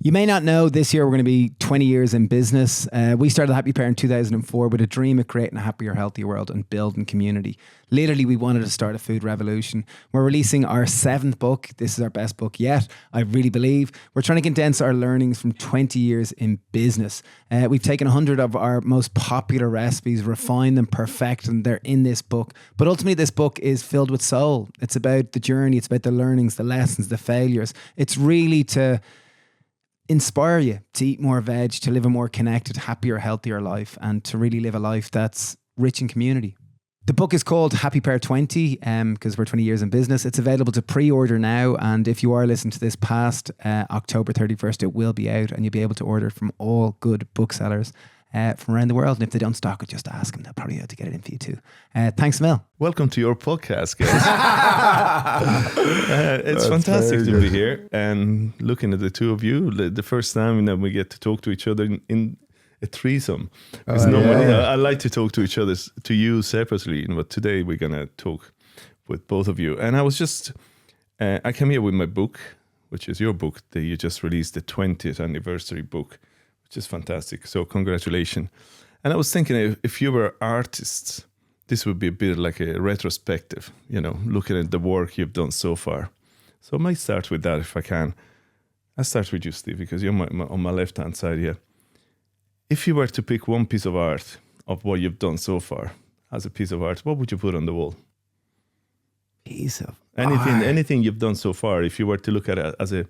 You may not know, this year we're going to be 20 years in business. We started Happy Pear in 2004 with a dream of creating a happier, healthier world and building community. Literally, we wanted to start a food revolution. We're releasing our 7th book. This is our best book yet, I really believe. We're trying to condense our learnings from 20 years in business. We've taken 100 of our most popular recipes, refined them, perfect them. They're in this book. But ultimately, this book is filled with soul. It's about the journey. It's about the learnings, the lessons, the failures. It's really to inspire you to eat more veg, to live a more connected, happier, healthier life, and to really live a life that's rich in community. The book is called Happy Pear 20 because we're 20 years in business. It's available to pre-order now, and if you are listening to this past October 31st, it will be out, and you'll be able to order it from all good booksellers from around the world. And if they don't stock it, just ask them. They'll probably be able to get it in for you too. Thanks, Mel. Welcome to your podcast, guys. It's fantastic to be here and looking at the two of you. The first time that we get to talk to each other in a threesome. Because normally I like to talk to each other, to you separately, but today we're going to talk with both of you. And I was just, I came here with my book, which is your book that you just released, the 20th anniversary book, which is fantastic. So congratulations. And I was thinking, if you were artists, this would be a bit like a retrospective, looking at the work you've done so far. So I might start with that if I can. I'll start with you, Steve, because you're on my left-hand side here. If you were to pick one piece of art of what you've done so far as a piece of art, what would you put on the wall? Piece of anything you've done so far, if you were to look at it as a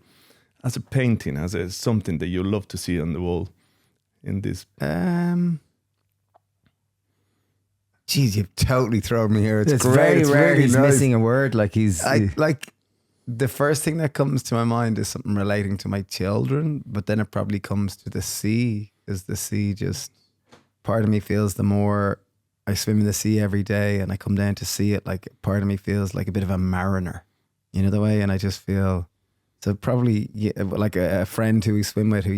painting, as something that you love to see on the wall in this. Jeez, you've totally thrown me here. It's great. Very it's rare really he's nice. missing a word. Like The first thing that comes to my mind is something relating to my children, but then it probably comes to the sea, because the sea just, part of me feels the more I swim in the sea every day and I come down to see it, like part of me feels like a bit of a mariner, the way, and I just feel, so probably like a friend who we swim with who,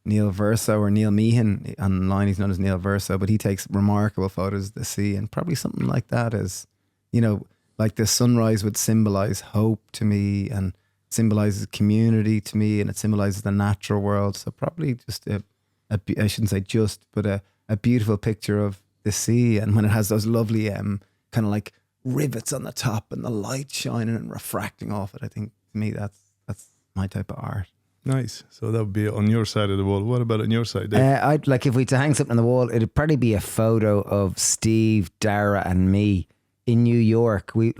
Neil Verso or Neil Meehan online, he's known as Neil Verso, but he takes remarkable photos of the sea, and probably something like that is, like the sunrise would symbolize hope to me and symbolizes community to me, and it symbolizes the natural world. So probably just I shouldn't say just, but a beautiful picture of the sea, and when it has those lovely kind of like rivets on the top and the light shining and refracting off it, I think to me that's my type of art. Nice. So that would be on your side of the wall. What about on your side, Dave? I'd like, if we had to hang something on the wall, it'd probably be a photo of Steve, Dara and me in New York. We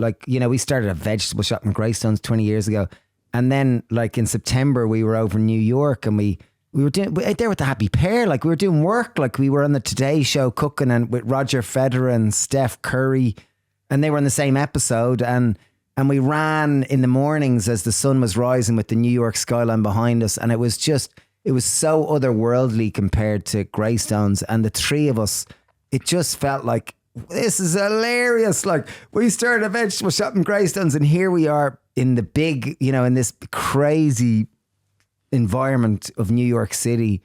started a vegetable shop in Greystones 20 years ago. And then like in September, we were over in New York, and we were there with the Happy Pear. Like we were doing work, like we were on the Today Show cooking, and with Roger Federer and Steph Curry, and they were on the same episode. And we ran in the mornings as the sun was rising with the New York skyline behind us. And it was so otherworldly compared to Greystones. And the three of us, it just felt like, this is hilarious. Like we started a vegetable shop in Greystones, and here we are in the big, in this crazy environment of New York City,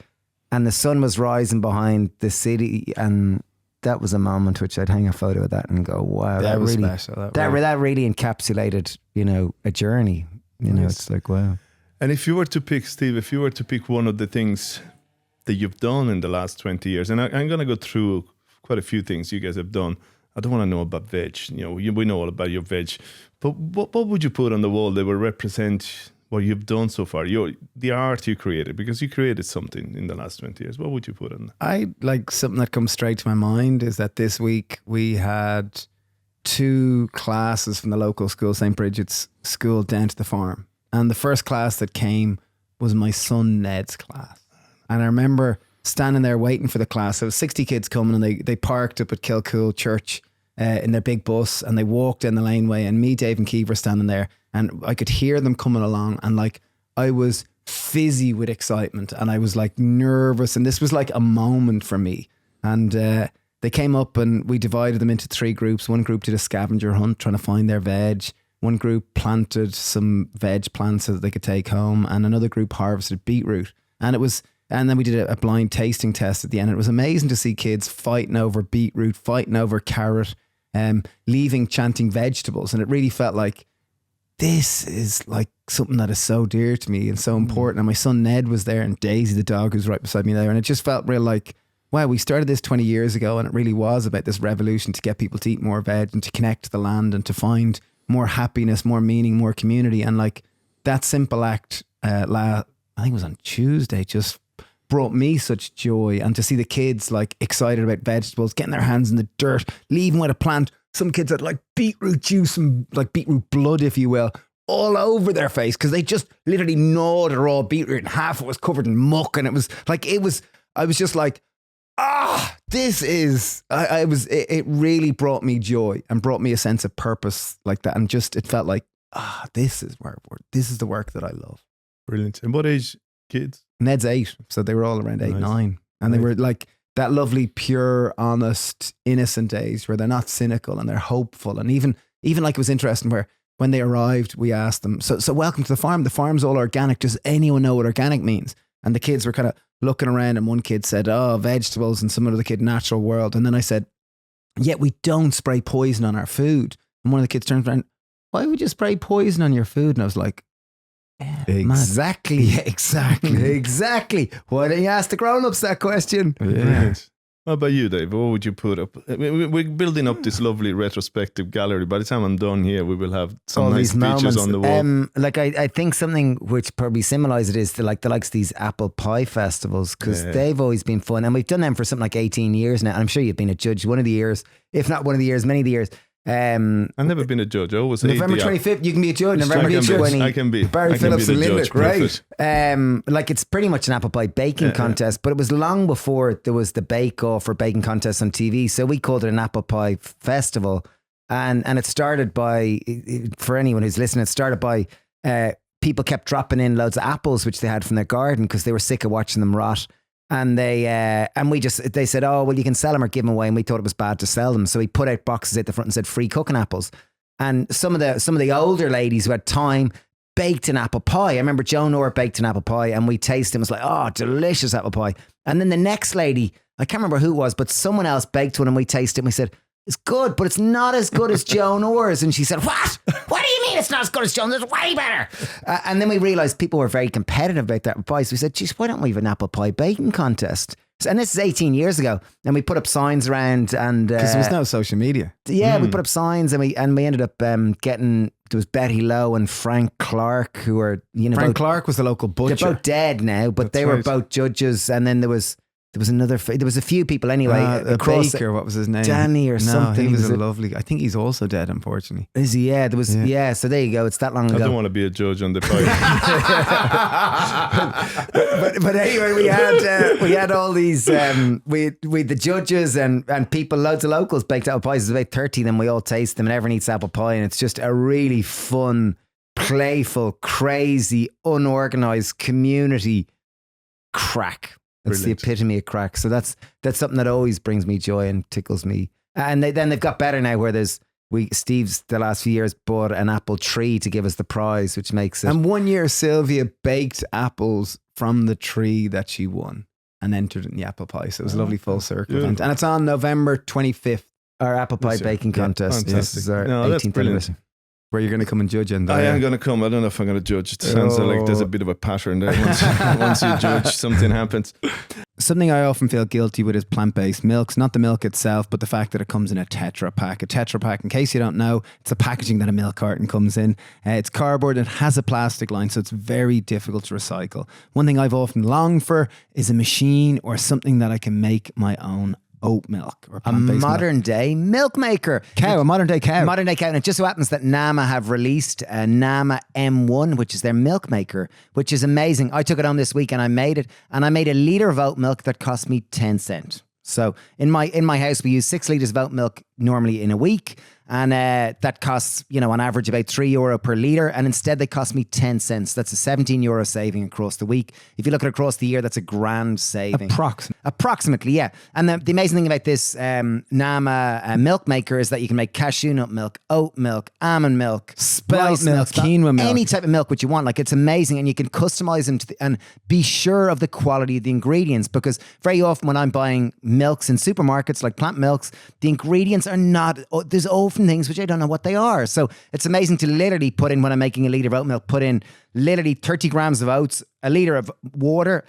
and the sun was rising behind the city, and that was a moment which I'd hang a photo of that and go, wow, that was really special. That really encapsulated, a journey. It's like, wow. And if you were to pick, Steve, one of the things that you've done in the last 20 years, and I'm going to go through quite a few things you guys have done. I don't want to know about veg. We know all about your veg. But what would you put on the wall that will represent what you've done so far? The art you created, because you created something in the last 20 years. What would you put on that? Something that comes straight to my mind is that this week we had 2 classes from the local school, St. Bridget's School, down to the farm. And the first class that came was my son Ned's class. And I remember standing there waiting for the class. There was 60 kids coming, and they parked up at Kilcool Church in their big bus, and they walked in the laneway, and me, Dave and Keith were standing there, and I could hear them coming along, and like I was fizzy with excitement, and I was like nervous, and this was like a moment for me. And they came up, and we divided them into 3 groups. One group did a scavenger hunt trying to find their veg. One group planted some veg plants so that they could take home, and another group harvested beetroot. And then we did a blind tasting test at the end. It was amazing to see kids fighting over beetroot, fighting over carrot, leaving chanting vegetables. And it really felt like this is like something that is so dear to me and so important. And my son Ned was there, and Daisy, the dog, who's right beside me there. And it just felt real like, wow, we started this 20 years ago, and it really was about this revolution to get people to eat more veg and to connect to the land and to find more happiness, more meaning, more community. And like that simple act, I think it was on Tuesday, just brought me such joy. And to see the kids like excited about vegetables, getting their hands in the dirt, leaving with a plant. Some kids had like beetroot juice and like beetroot blood, if you will, all over their face because they just literally gnawed a raw beetroot and half it was covered in muck. And I was just like, this is, it really brought me joy and brought me a sense of purpose like that. And just, it felt like, this is the work that I love. Brilliant. And what age kids? Ned's 8. So they were all around 8, 9. And they were like that lovely, pure, honest, innocent age where they're not cynical and they're hopeful. And even like it was interesting where when they arrived, we asked them, so welcome to the farm. The farm's all organic. Does anyone know what organic means? And the kids were kind of looking around, and one kid said, vegetables, and some other kid, natural world. And then I said, yet we don't spray poison on our food. And one of the kids turned around, why would you spray poison on your food? And I was like, exactly. Yeah, exactly. Why don't you ask the grown-ups that question? Yeah. How about you, Dave? What would you put up? I mean, we're building up this lovely retrospective gallery. By the time I'm done here, we will have some all nice pictures on the wall. I think something which probably symbolises it is the likes of these apple pie festivals, because they've always been fun. And we've done them for something like 18 years now. And I'm sure you've been a judge one of the years, if not one of the years, many of the years. I've never been a judge. I always November 25th, you can be a judge. November 20th, I can be. Barry Phillips and Linda, great. Like it's pretty much an apple pie baking contest, but it was long before there was the bake off or baking contest on TV. So we called it an apple pie festival, and it started by, for anyone who's listening, it started by people kept dropping in loads of apples which they had from their garden because they were sick of watching them rot. And they said, oh, well, you can sell them or give them away. And we thought it was bad to sell them. So we put out boxes at the front and said free cooking apples. And some of the older ladies who had time baked an apple pie. I remember Joan Orr baked an apple pie and we tasted it. It was like, oh, delicious apple pie. And then the next lady, I can't remember who it was, but someone else baked one and we tasted it and we said, it's good, but it's not as good as Joan Orr's. And she said, what? What do you mean it's not as good as Joan? It's way better. And then we realised people were very competitive about that pie. So we said, geez, why don't we have an apple pie baking contest? And this is 18 years ago. And we put up signs around and... Because there was no social media. Yeah, we put up signs and we ended up getting... There was Betty Lowe and Frank Clark who were... Frank Clark was the local butcher. They're both dead now, but they were both judges. And then there was a few people anyway. A baker, what was his name? Danny or something. He was a lovely... I think he's also dead, unfortunately. Is he? Yeah, there was... Yeah, so there you go. It's that long ago. I don't want to be a judge on the pie. but anyway, we had all these... we had the judges and people, loads of locals baked apple pies. There's about 30 of them. We all taste them and everyone eats apple pie. And it's just a really fun, playful, crazy, unorganised community crack. That's the epitome of crack. So that's something that always brings me joy and tickles me. And then they've got better now where Steve's the last few years bought an apple tree to give us the prize, which makes it. And one year Sylvia baked apples from the tree that she won and entered in the apple pie. So it was a lovely full circle event. And it's on November 25th. Our apple pie baking contest. This is our 18th anniversary. Where you're going to come and judge in. I am going to come. I don't know if I'm going to judge. It sounds like there's a bit of a pattern there. Once you judge, something happens. Something I often feel guilty with is plant-based milks. Not the milk itself, but the fact that it comes in a Tetra Pak. A Tetra Pak, in case you don't know, it's the packaging that a milk carton comes in. It's cardboard. It has a plastic line, so it's very difficult to recycle. One thing I've often longed for is a machine or something that I can make my own oat milk or plant-based modern day milk maker. A modern day cow. Modern day cow. And it just so happens that Nama have released a Nama M1, which is their milk maker, which is amazing. I took it on this week and I made it. And I made a litre of oat milk that cost me 10 cents. So in my house, we use 6 litres of oat milk normally in a week. And that costs, on average about €3 per litre. And instead they cost me 10 cents. That's a €17 saving across the week. If you look at it across the year, that's a grand saving. Approximately, yeah. And the amazing thing about this Nama milk maker is that you can make cashew nut milk, oat milk, almond milk, spelt milk, quinoa milk. Any type of milk which you want. Like, it's amazing. And you can customize them and be sure of the quality of the ingredients. Because very often when I'm buying milks in supermarkets, like plant milks, the ingredients are not, there's often things which I don't know what they are. So it's amazing to literally put in, when I'm making a litre of oat milk, put in literally 30 grams of oats, a litre of water,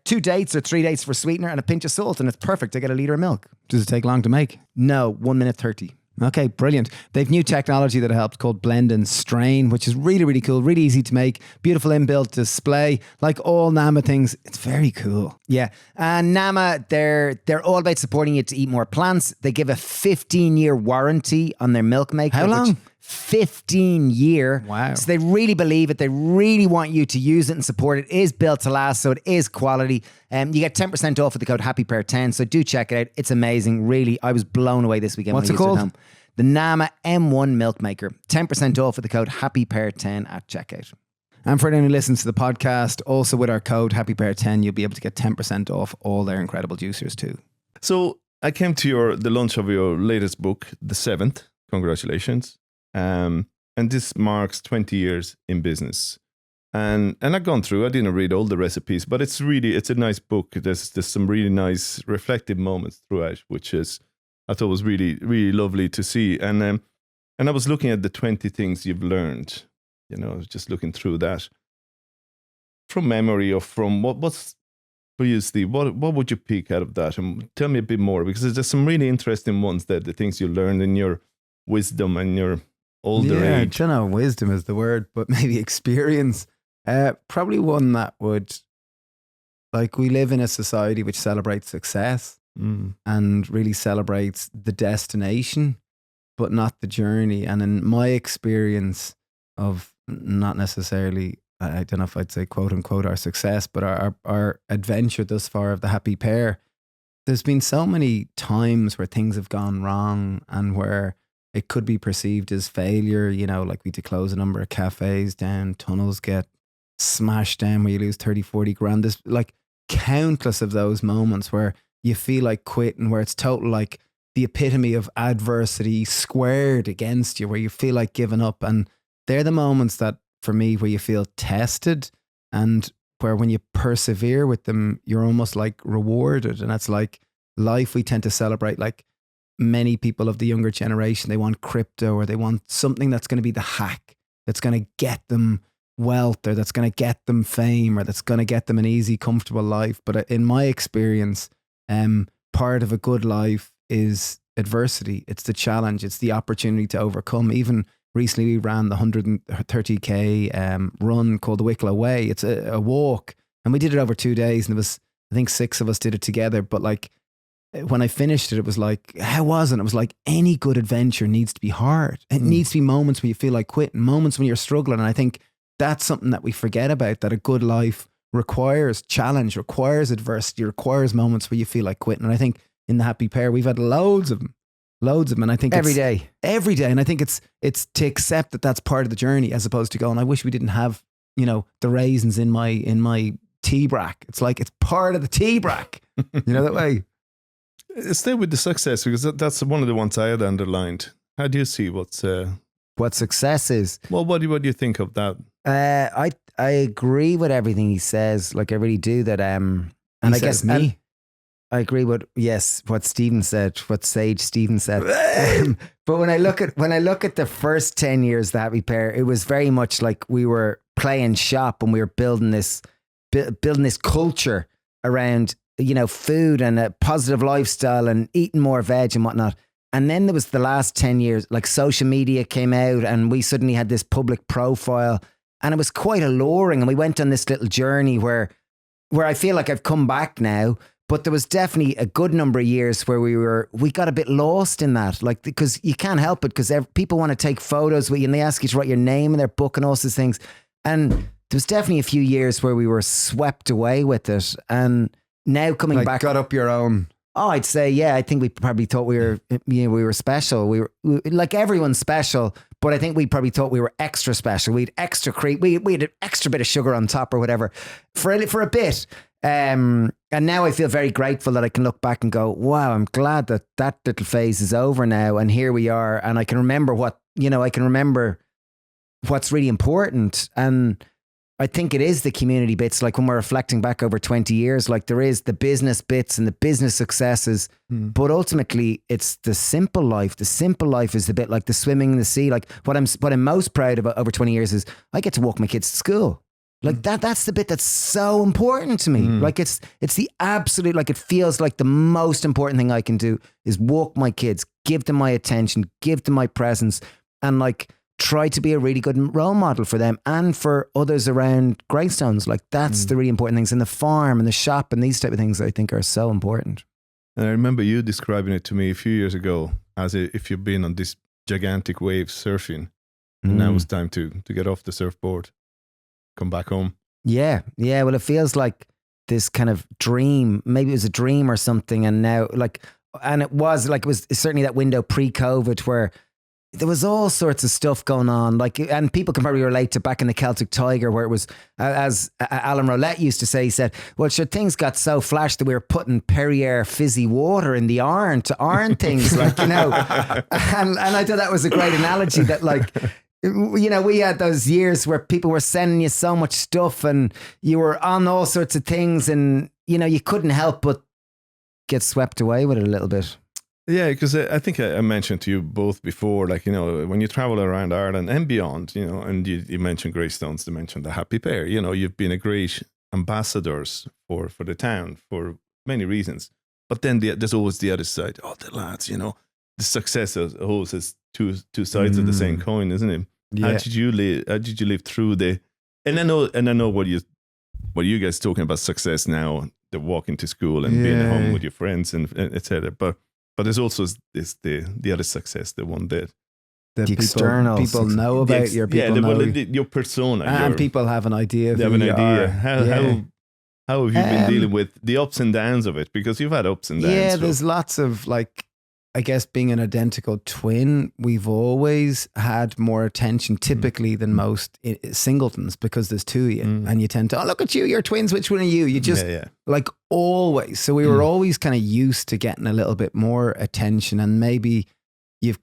2 dates or 3 dates for sweetener, and a pinch of salt, and it's perfect. I get a litre of milk. Does it take long to make? No, 1 minute 30. Okay, brilliant. They've new technology that helps called blend and strain, which is really, really cool, really easy to make, beautiful inbuilt display. Like all Nama things, it's very cool. Yeah. And Nama, they're all about supporting you to eat more plants. They give a 15-year warranty on their milk maker. How long? 15-year. Wow. So they really believe it. They really want you to use it and support it. It is built to last, so it is quality. You get 10% off with the code Happy Pear 10. So do check it out. It's amazing. Really, I was blown away this weekend. What's when it I used called? At home. The Nama M1 Milk Maker. 10% off with the code Happy Pear 10 at checkout. And for anyone who listens to the podcast, also with our code Happy Pear 10, you'll be able to get 10% off all their incredible juicers too. So I came to the launch of your latest book, the 7th. Congratulations. And this marks 20 years in business. And I've gone through, I didn't read all the recipes, but it's a nice book. There's some really nice reflective moments throughout, which I thought was really, really lovely to see. And I was looking at the 20 things you've learned, just looking through that from memory, or from what's for you, Steve, what would you pick out of that? And tell me a bit more, because there's some really interesting ones there, the things you learned in your wisdom and your older age. I don't know, wisdom is the word, but maybe experience. Probably one that would, like, we live in a society which celebrates success and really celebrates the destination, but not the journey. And in my experience of not necessarily, I don't know if I'd say quote unquote our success, but our adventure thus far of the Happy Pear, there's been so many times where things have gone wrong and where it could be perceived as failure, like we had to close a number of cafes down, tunnels get smashed down where you lose 30, 40 grand. There's like countless of those moments where you feel like quitting, where it's total like the epitome of adversity squared against you, where you feel like giving up. And they're the moments that, for me, where you feel tested, and where when you persevere with them, you're almost like rewarded. And that's like life. We tend to celebrate, like many people of the younger generation, they want crypto, or they want something that's going to be the hack, that's going to get them wealth, or that's going to get them fame, or that's going to get them an easy, comfortable life. But in my experience, part of a good life is adversity. It's the challenge. It's the opportunity to overcome. Even recently, we ran the 130k run called the Wicklow Way. It's a walk, and we did it over 2 days. And there was, I think, 6 of us did it together. But like, when I finished it, it was like, how was it? It was like, any good adventure needs to be hard. It needs to be moments when you feel like quitting, moments when you're struggling. And I think that's something that we forget about, that a good life requires challenge, requires adversity, requires moments where you feel like quitting. And I think in the Happy Pear, we've had loads of them. And I think Every day. And I think it's to accept that that's part of the journey, as opposed to going, I wish we didn't have, the raisins in my tea brack. It's like, it's part of the tea brack, that way. Stay with the success, because that's one of the ones I had underlined. How do you see what success is? Well, what do you think of that? I agree with everything he says. Like, I really do that. And I guess me. I agree with what Stephen said, what Sage Stephen said. But when I look at the first 10 years of the Happy Pear, it was very much like we were playing shop, and we were building this culture around food and a positive lifestyle and eating more veg and whatnot. And then there was the last 10 years, like social media came out, and we suddenly had this public profile, and it was quite alluring. And we went on this little journey where I feel like I've come back now. But there was definitely a good number of years where we got a bit lost in that, like, because you can't help it, because people want to take photos with you, and they ask you to write your name in their book and all those things. And there was definitely a few years where we were swept away with it. And now coming back, got up your own. Oh, I'd say, yeah. I think we probably thought we were special. We were like, everyone's special, but I think we probably thought we were extra special. We had extra cream. We had an extra bit of sugar on top or whatever for a bit. And now I feel very grateful that I can look back and go, wow, I'm glad that little phase is over now, and here we are. And I can remember what's really important. And I think it is the community bits. Like when we're reflecting back over 20 years, like there is the business bits and the business successes, but ultimately it's the simple life. The simple life is the bit like the swimming in the sea. Like what I'm most proud of over 20 years is I get to walk my kids to school. Like that's the bit that's so important to me. Like it's the absolute, like it feels like the most important thing I can do is walk my kids, give them my attention, give them my presence, and like try to be a really good role model for them and for others around Greystones. Like that's the really important things. And the farm and the shop and these type of things I think are so important. And I remember you describing it to me a few years ago as if you've been on this gigantic wave surfing and now it's time to get off the surfboard, come back home. Yeah. Well, it feels like this kind of dream. Maybe it was a dream or something. And now and it was certainly that window pre-COVID where there was all sorts of stuff going on, like, and people can probably relate to back in the Celtic Tiger where it was, as Alan Rowlett used to say, he said, well, sure, things got so flash that we were putting Perrier fizzy water in the iron to iron things, like, you know, and I thought that was a great analogy that, like, you know, we had those years where people were sending you so much stuff and you were on all sorts of things and, you know, you couldn't help but get swept away with it a little bit. Yeah, because I think I mentioned to you both before, like, you know, when you travel around Ireland and beyond, you know, and you mentioned Greystones, you mentioned the Happy Pear, you know, you've been a great ambassadors for the town for many reasons. But then there's always the other side. Oh, the lads, you know, the success always has two sides of the same coin, isn't it? Yeah. How did you live through the? And I know what you guys talking about success now, the walking to school and being at home with your friends and etc. But there's also the other succce, the one that the external people know about your people know your persona, and people have an idea. They have an idea. How have you been dealing with the ups and downs of it? Because you've had ups and downs. Yeah, there's lots of, like, I guess being an identical twin, we've always had more attention typically than most singletons because there's two of you and you tend to, oh, look at you, you're twins, which one are you? You just like always. So we were always kind of used to getting a little bit more attention, and maybe you're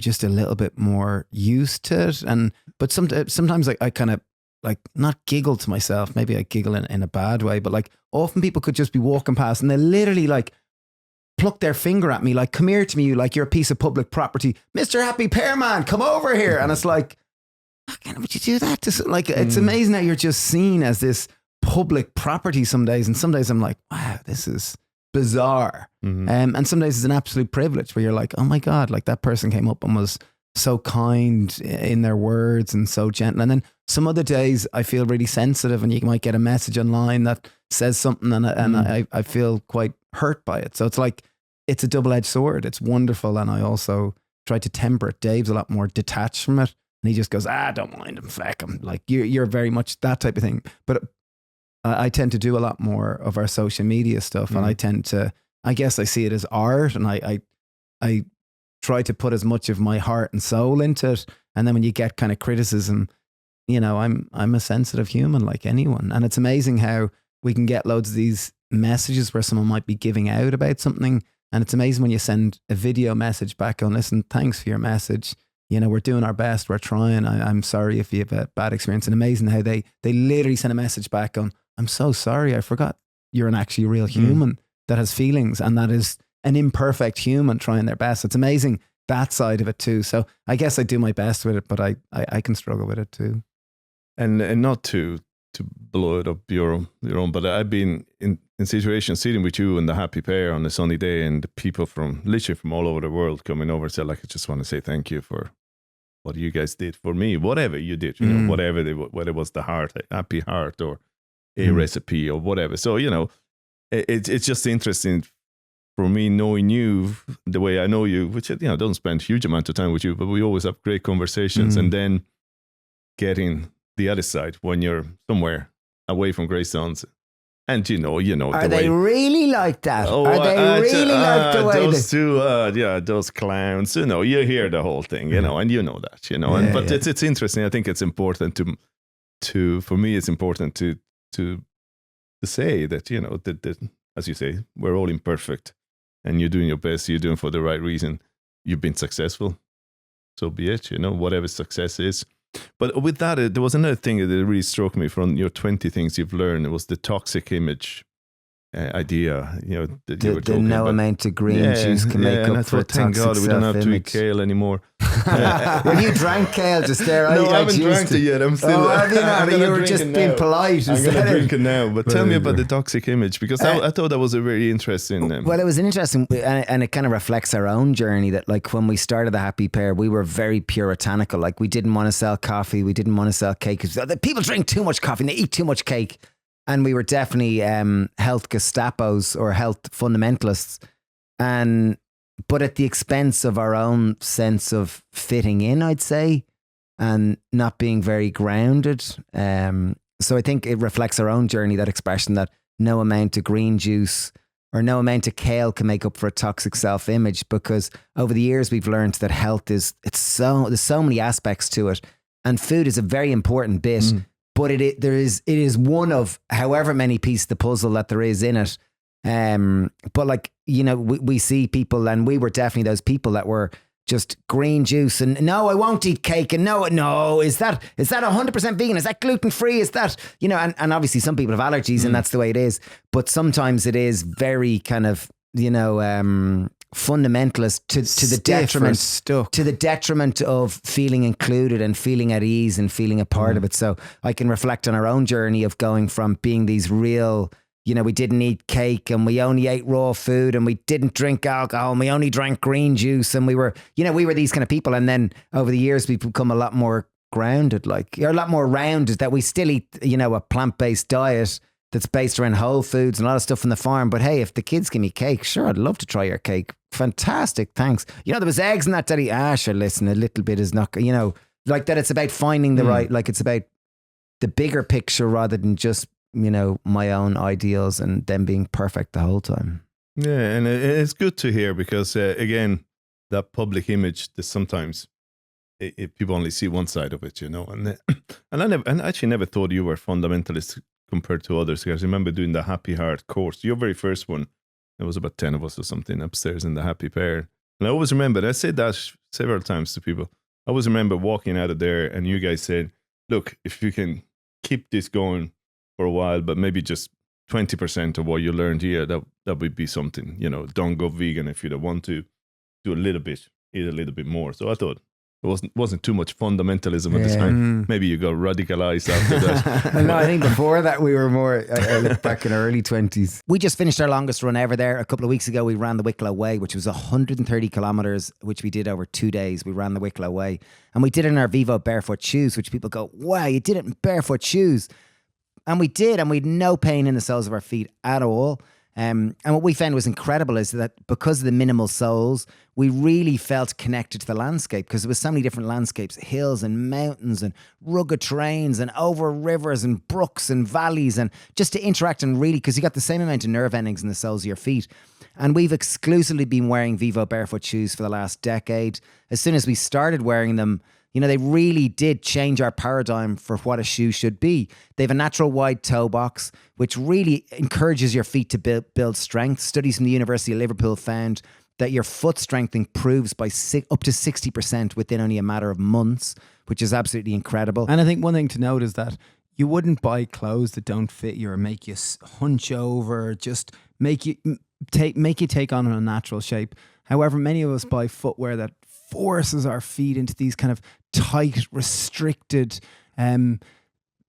just a little bit more used to it. But sometimes I kind of like not giggle to myself. Maybe I giggle in a bad way, but like often people could just be walking past and they literally like pluck their finger at me, like, come here to me, like you're a piece of public property, Mr. Happy Pear Man, come over here. And it's like, would you do that to, like, it's amazing how you're just seen as this public property some days, and some days I'm like, wow, this is bizarre. And some days it's an absolute privilege where you're like, oh my God, like that person came up and was so kind in their words and so gentle. And then some other days I feel really sensitive, and you might get a message online that says something and I feel quite hurt by it. So it's like, it's a double-edged sword. It's wonderful. And I also try to temper it. Dave's a lot more detached from it. And he just goes, don't mind him, feck him. Like you're very much that type of thing. But I tend to do a lot more of our social media stuff. And I tend to, I guess I see it as art, and I try to put as much of my heart and soul into it. And then when you get kind of criticism, you know, I'm a sensitive human like anyone. And it's amazing how we can get loads of these messages where someone might be giving out about something. And it's amazing when you send a video message back on, listen, thanks for your message. You know, we're doing our best. We're trying. I'm sorry if you have a bad experience. And amazing how they literally send a message back on, I'm so sorry. I forgot you're an actually real human that has feelings and that is an imperfect human trying their best. It's amazing that side of it too. So I guess I do my best with it, but I can struggle with it too. And not to blow it up your own, but I've been in situations sitting with you and the Happy Pear on a sunny day, and the people literally from all over the world coming over and say, like, I just want to say thank you for what you guys did for me, whatever you did, you know, whether it was the happy heart or a recipe or whatever. So, you know, it's just interesting for me knowing you the way I know you, which, you know, don't spend a huge amount of time with you, but we always have great conversations, and then getting the other side when you're somewhere away from Greystones, and you know. Are they really like that? Are they really like the way those two? Those clowns. You know, you hear the whole thing. You know, and you know that. You know, but it's interesting. I think it's important to for me. It's important to say that, you know, that as you say, we're all imperfect, and you're doing your best. You're doing for the right reason. You've been successful, so be it. You know, whatever success is. But with that, there was another thing that really struck me from your 20 things you've learned. It was the toxic image idea. That you were The talking no about. amount of green juice can make and I up for a thought, thank toxic God we don't have to eat self-image. kale anymore. Well, you drank kale just there. No, I haven't drank it yet. I'm still. Oh, have you not? I'm gonna You were drink just it being now. polite. I'm going to instead. drink it now. But tell me Very about the good. toxic image, because I thought that was a very interesting. Well, it was an interesting, and it kind of reflects our own journey. That like when we started the Happy Pear, we were very puritanical. Like we didn't want to sell coffee, we didn't want to sell cake. People drink too much coffee and they eat too much cake. And we were definitely health Gestapos or health fundamentalists, but at the expense of our own sense of fitting in, I'd say, and not being very grounded. So I think it reflects our own journey, that expression that no amount of green juice or no amount of kale can make up for a toxic self-image, because over the years we've learned that health there's so many aspects to it, and food is a very important bit. But it is one of however many pieces of the puzzle that there is in it. But like, we see people, and we were definitely those people that were just green juice and no, I won't eat cake, and no, is that 100% vegan? Is that gluten free? Is that, and obviously some people have allergies and that's the way it is. But sometimes it is very kind of, fundamentalist to the detriment of feeling included and feeling at ease and feeling a part of it. So I can reflect on our own journey of going from being these real, we didn't eat cake and we only ate raw food and we didn't drink alcohol and we only drank green juice, and we were these kind of people. And then over the years we've become a lot more grounded, a lot more rounded, that we still eat, a plant-based diet that's based around whole foods and a lot of stuff from the farm. But hey, if the kids give me cake, sure, I'd love to try your cake. Fantastic, thanks. There was eggs in that, Daddy. Sure, listen, a little bit is not, like that. It's about finding the right, like it's about the bigger picture rather than just, my own ideals and them being perfect the whole time. Yeah, and it's good to hear, because again, that public image, that sometimes people only see one side of it, and I actually never thought you were fundamentalist compared to others, because I remember doing the Happy Heart course, your very first one. There was about 10 of us or something upstairs in the Happy Pear. And I always remember, I said that several times to people, I always remember walking out of there and you guys said, look, if you can keep this going for a while, but maybe just 20% of what you learned here, that would be something. Don't go vegan if you don't want to. Do a little bit, eat a little bit more. So I thought it wasn't too much fundamentalism at the time. Maybe you got radicalized after that. No, I think before that we were more, I look back in our early 20s. We just finished our longest run ever there. A couple of weeks ago, we ran the Wicklow Way, which was 130 kilometers, which we did over 2 days. We ran the Wicklow Way, and we did it in our Vivo Barefoot shoes, which people go, wow, you did it in barefoot shoes. And we did, and we had no pain in the soles of our feet at all. And what we found was incredible is that because of the minimal soles, we really felt connected to the landscape, because there was so many different landscapes, hills and mountains and rugged terrains and over rivers and brooks and valleys, and just to interact and really, because you got the same amount of nerve endings in the soles of your feet. And we've exclusively been wearing Vivo Barefoot shoes for the last decade. As soon as we started wearing them, they really did change our paradigm for what a shoe should be. They have a natural wide toe box, which really encourages your feet to build strength. Studies from the University of Liverpool found that your foot strength improves by up to 60% within only a matter of months, which is absolutely incredible. And I think one thing to note is that you wouldn't buy clothes that don't fit you or make you hunch over, just make you take on a natural shape. However, many of us buy footwear that forces our feet into these kind of tight, restricted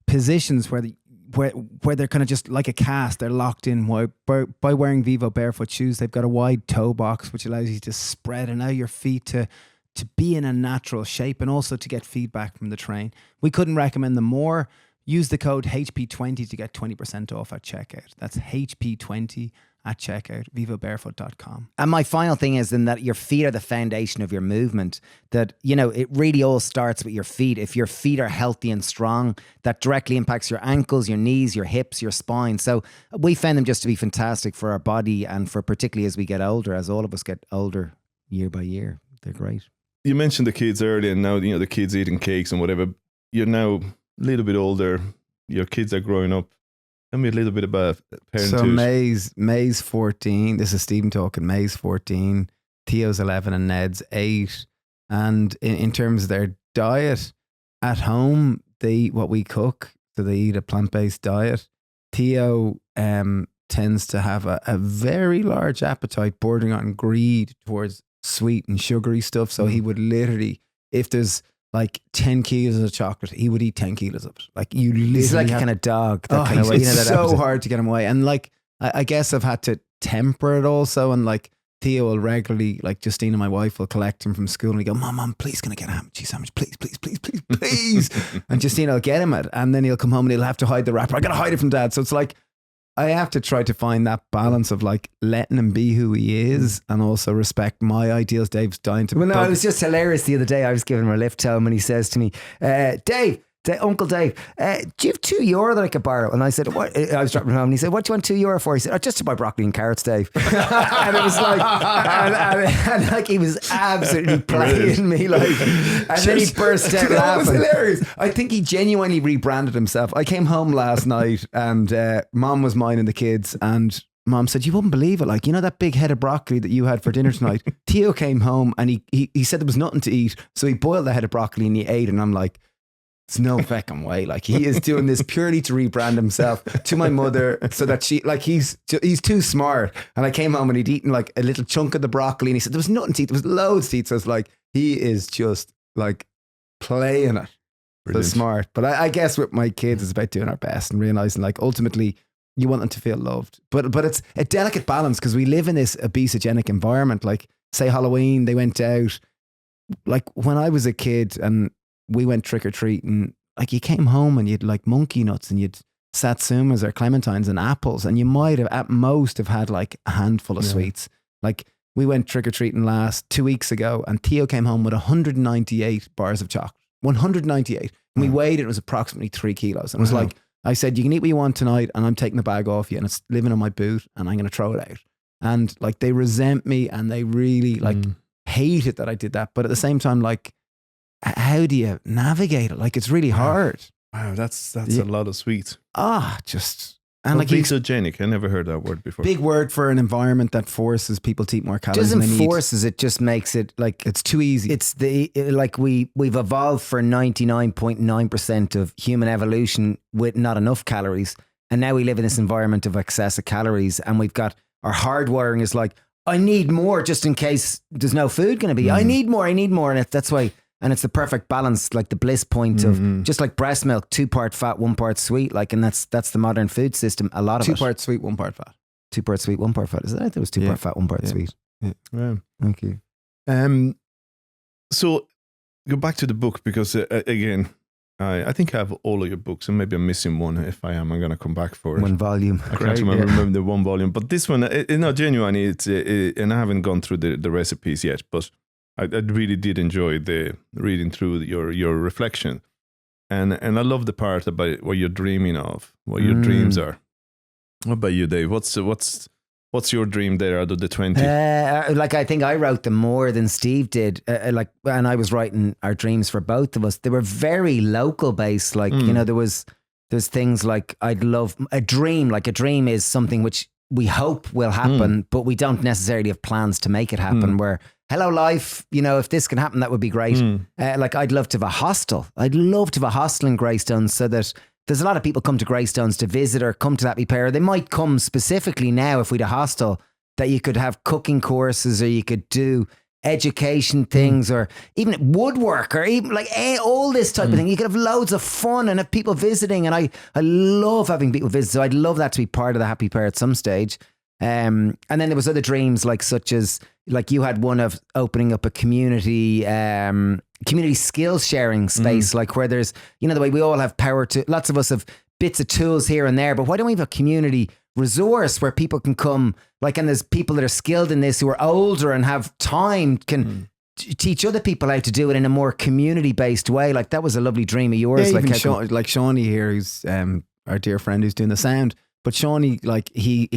positions where they're kind of just like a cast. They're locked in. By wearing Vivo Barefoot shoes, they've got a wide toe box, which allows you to spread and allow your feet to be in a natural shape, and also to get feedback from the train. We couldn't recommend them more. Use the code HP20 to get 20% off at checkout. That's HP20 at checkout, vivobarefoot.com. And my final thing is then that your feet are the foundation of your movement, that, it really all starts with your feet. If your feet are healthy and strong, that directly impacts your ankles, your knees, your hips, your spine. So we found them just to be fantastic for our body, and for particularly as we get older, as all of us get older year by year. They're great. You mentioned the kids earlier, and now, the kids eating cakes and whatever. You're now a little bit older. Your kids are growing up. Tell me a little bit about parenting. So May's 14. This is Stephen talking. May's 14. Theo's 11 and Ned's 8. And in terms of their diet, at home, they eat what we cook. So they eat a plant-based diet. Theo tends to have a very large appetite bordering on greed towards sweet and sugary stuff. So he would literally, if there's like 10 kilos of chocolate, he would eat 10 kilos of it. Like you literally He's like a kind of dog. That kind of way. It's that so appetite. hard to get him away. And like, I guess I've had to temper it also. And like Theo will regularly, like Justine and my wife will collect him from school and we go, Mom, please can I get a ham and cheese sandwich? Please. And Justine will get him it. And then he'll come home and he'll have to hide the wrapper. I got to hide it from Dad. So it's like, I have to try to find that balance of like letting him be who he is and also respect my ideals. Dave's dying to. Well, no, it was just hilarious the other day. I was giving him a lift home and he says to me, Dave, Uncle Dave, do you have €2 that I could borrow? And I said, what? I was dropping him home and he said, what do you want €2 for? He said, just to buy broccoli and carrots, Dave. And it was like, and like he was absolutely playing me like, and then he burst out laughing. It was hilarious. I think he genuinely rebranded himself. I came home last night and Mom was minding the kids and Mom said, you wouldn't believe it. Like, you know that big head of broccoli that you had for dinner tonight? Theo came home and he said there was nothing to eat. So he boiled the head of broccoli and he ate it. And I'm like, it's no fucking way. Like he is doing this purely to rebrand himself to my mother so that she, like he's too smart. And I came home and he'd eaten like a little chunk of the broccoli and he said there was nothing to eat. There was loads to eat. So it's like, he is just like playing it. Brilliant. So smart. But I guess with my kids it's about doing our best and realizing like ultimately you want them to feel loved. But it's a delicate balance because we live in this obesogenic environment. Like say Halloween, they went out. Like when I was a kid and we went trick-or-treating, like you came home and you'd like monkey nuts and you'd satsumas or clementines and apples and you might have at most have had like a handful of sweets. Like we went trick-or-treating 2 weeks ago and Theo came home with 198 bars of chocolate. 198. And we weighed it was approximately 3 kilos. And it was like, I said, you can eat what you want tonight and I'm taking the bag off you and it's living on my boot and I'm going to throw it out. And like they resent me and they really like hate it that I did that. But at the same time, like, how do you navigate it? Like it's really hard. Wow, that's a lot of sweets. Just and like exogenic. I never heard that word before. Big word for an environment that forces people to eat more calories. Doesn't than they forces it, just makes it like it's too easy. It's like we've evolved for 99.9% of human evolution with not enough calories, and now we live in this environment of excessive calories, and we've got our hardwiring is like, I need more just in case there's no food going to be. I need more, and that's why. And it's the perfect balance, like the bliss point of just like breast milk, 2 part fat, 1 part sweet. Like, and that's the modern food system. A lot of 2 it. 2 part sweet, 1 part fat. 2 part sweet, 1 part fat. Is that it? There was 2 part fat, 1 part sweet. Yeah. Thank you. So go back to the book because again, I think I have all of your books and maybe I'm missing one. If I am, I'm going to come back for it. 1 volume. I can't remember the 1 volume, but this one, genuinely, it's and I haven't gone through the recipes yet, but I really did enjoy the reading through your reflection, and I love the part about what you're dreaming of, what your dreams are. What about you, Dave? What's your dream there out of the 20? Like I think I wrote them more than Steve did. And I was writing our dreams for both of us. They were very local based. Like you know, there's things like I'd love a dream. Like a dream is something which we hope will happen, but we don't necessarily have plans to make it happen. Where hello life, you know, if this can happen, that would be great. Like I'd love to have a hostel. I'd love to have a hostel in Greystones so that there's a lot of people come to Greystones to visit or come to Happy Pear. They might come specifically now if we'd a hostel that you could have cooking courses or you could do education things or even woodwork or even like all this type of thing. You could have loads of fun and have people visiting. And I love having people visit. So I'd love that to be part of the Happy Pear at some stage. And then there was other dreams such as you had one of opening up a community skills sharing space, like where there's, you know, the way we all have power to, lots of us have bits of tools here and there, but why don't we have a community resource where people can come, like, and there's people that are skilled in this who are older and have time, can teach other people how to do it in a more community based way. Like that was a lovely dream of yours. Yeah, like even Shawnee here, who's our dear friend who's doing the sound. But Shawnee, like he